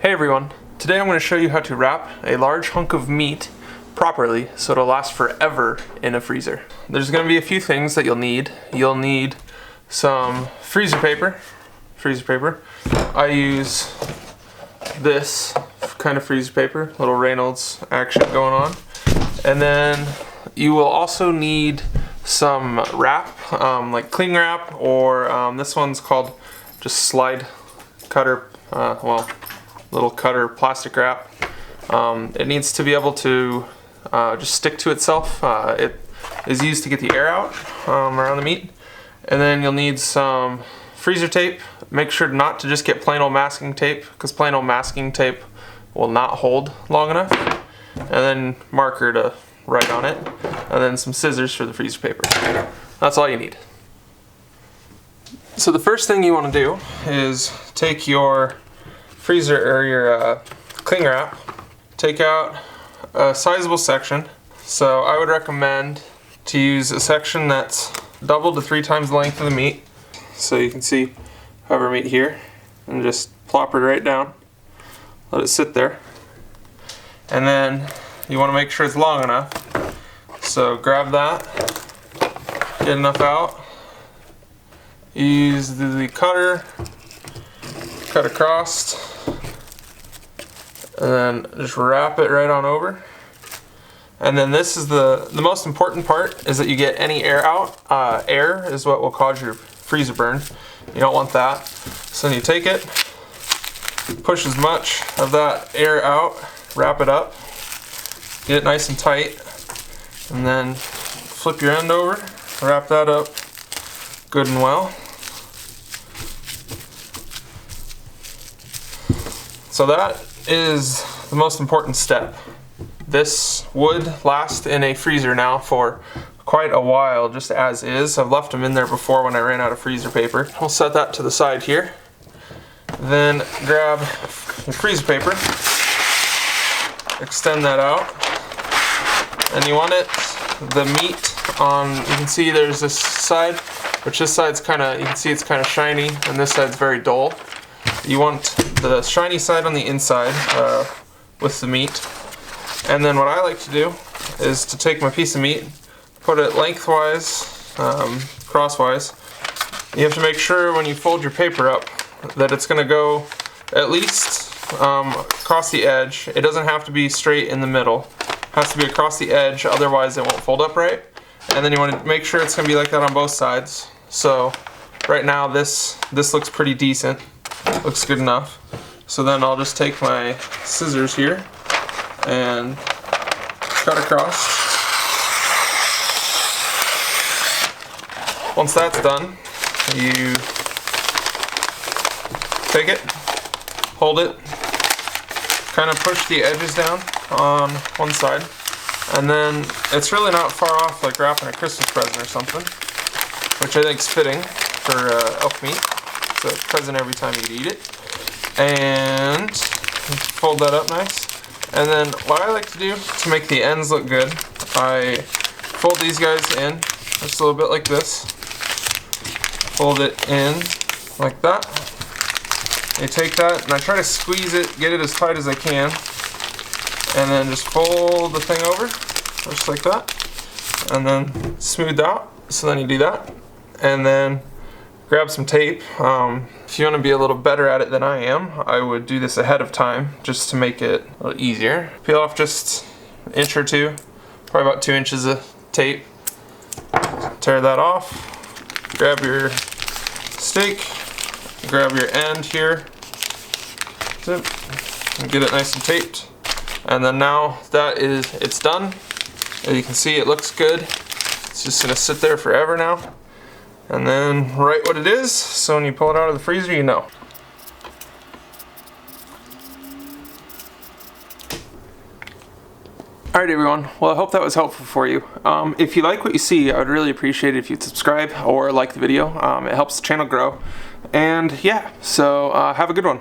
Hey everyone, today I'm going to show you how to wrap a large hunk of meat properly so it'll last forever in a freezer. There's going to be a few things that you'll need. You'll need some freezer paper. I use this kind of freezer paper, little Reynolds action going on. And then you will also need some wrap, like cling wrap, or this one's called just slide cutter, little cutter plastic wrap. It needs to be able to just stick to itself. It is used to get the air out around the meat. And then you'll need some freezer tape. Make sure not to just get plain old masking tape, because plain old masking tape will not hold long enough. And then marker to write on it. And then some scissors for the freezer paper. That's all you need. So the first thing you want to do is take your freezer or your cling wrap, take out a sizable section. So I would recommend to use a section that's double to 3 times the length of the meat. So you can see however meat here, and just plop it right down. Let it sit there. And then you want to make sure it's long enough. So grab that, get enough out. Use the cutter, cut across, and then just wrap it right on over. And then this is the most important part, is that you get any air out. Air is what will cause your freezer burn. You don't want that. So then you take it, push as much of that air out, wrap it up, get it nice and tight, and then flip your end over, wrap that up good and well. So that is the most important step. This would last in a freezer now for quite a while, just as is. I've left them in there before when I ran out of freezer paper. We'll set that to the side here. Then grab your freezer paper, extend that out, and you want the meat on, you can see there's this side, which this side's you can see it's kind of shiny, and this side's very dull. You want the shiny side on the inside with the meat. And then what I like to do is to take my piece of meat, put it lengthwise, crosswise. You have to make sure when you fold your paper up that it's going to go at least across the edge. It doesn't have to be straight in the middle. It has to be across the edge, otherwise it won't fold up right. And then you want to make sure it's going to be like that on both sides. So right now this looks pretty decent. Looks good enough. So then I'll just take my scissors here and cut across. Once that's done, you take it, hold it, kind of push the edges down on one side, and then it's really not far off like wrapping a Christmas present or something, which I think is fitting for elk meat. It's a present every time you eat it. And fold that up nice. And then what I like to do to make the ends look good, I fold these guys in just a little bit like this. Fold it in like that. You take that and I try to squeeze it, get it as tight as I can. And then just fold the thing over, just like that. And then smooth out. So then you do that. And then grab some tape. If you want to be a little better at it than I am, I would do this ahead of time just to make it a little easier. Peel off just an inch or two, probably about 2 inches of tape. Tear that off. Grab your steak, grab your end here, and get it nice and taped. And then now that it's done, as you can see it looks good. It's just going to sit there forever now. And then write what it is, so when you pull it out of the freezer, you know. Alright everyone, well I hope that was helpful for you. If you like what you see, I would really appreciate it if you'd subscribe or like the video. It helps the channel grow. And yeah, so have a good one.